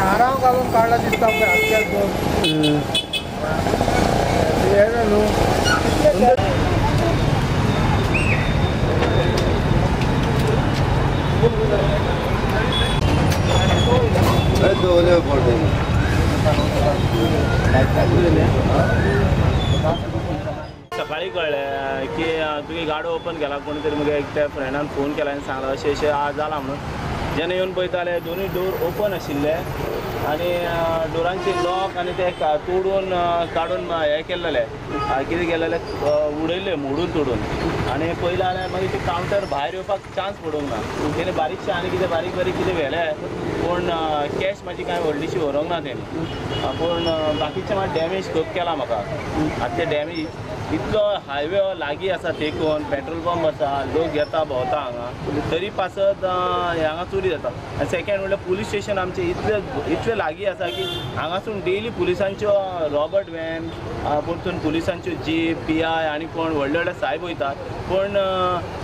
आराम घालून काढला दिसता सकाळी कळलें की तुवें गाडो ओपन केला कोणी तरी मगे एकट्या फ्रेंडान फोन केला आनी सांगला अशें अशें आज जाला म्हणून जेन्ना येवन पळयताले दोनूय डोर ओपन आशिल्ले आनी डोरांचे लॉक आनी ते तोडून काडून हें केल्लेले कितें केल्लेले उडयल्ले मोडून तोडून आनी पयलें जाल्यार मागीर ते कावंटर भायर येवपाक चान्स पडूंक ना तेणी बारीकशें आनी कितें बारीक बारीक कितें व्हेलें पूण कॅश म्हाजी कांय व्हडलीशी व्हरूंक ना तेणी पूण बाकीचें मात डॅमेज खूब केला म्हाका आतां ते डॅमेज इतलो हायवे लागीं आसा देखून पेट्रोल पंप आसा लोक येता भोंवता हांगा तरी पासत हांगा चोरी जाता आनी सेकेंड म्हणल्यार पुलीस स्टेशन आमचें इतलें लागीं आसा की हांगासून डेली पुलिसांच्यो रॉबर्ट व्हॅन परतून पुलिसांच्यो जीप PI आनी कोण व्हडले व्हडले साहेब वयतात पूण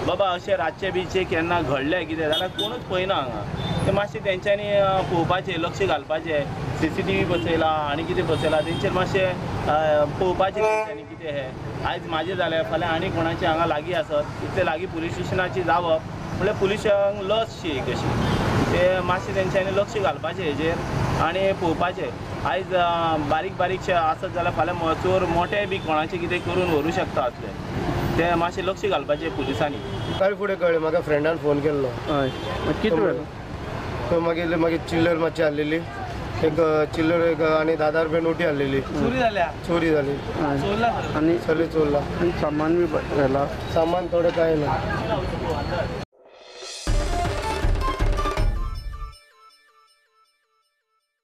बाबा अशें रातचे बीचे केन्ना घडलें कितें जाल्यार कोणूच पळयना हांगा तें मातशें तेंच्यांनी पळोवपाचें लक्ष घालपाचें CCTV बसयला आनी कितें बसयला तेंचेर मातशें पळोवपाचें तेंच्यांनी कितें हें आयज म्हाजें जालें फाल्यां आनी कोणाचें हांगा लागीं आसत इतलें लागीं पुलीस स्टेशनाची जावप म्हणल्यार पुलिसांक लस शी कशी ते मातशें तेंच्यांनी लक्ष घालपाचें हेजेर आनी पळोवपाचें आयज बारीक बारीकशें आसत जाल्यार फाल्यां चोर मोठे बी कोणाचें कितें करून व्हरू शकता आसलें तें मातशें लक्ष घालपाचें पुलिसांनी काल फुडें कळ्ळें म्हाका फ्रेंडान फोन केल्लो हय कितें वेळ तो मागीर चिल्लर मातशी हाडलेली एक चिल्लर एक आनी 10,000 रुपया नोटी हाडलेली चोरी जाली आनी सगळी चोरला सामान बी व्हेला सामान थोडें कांय ना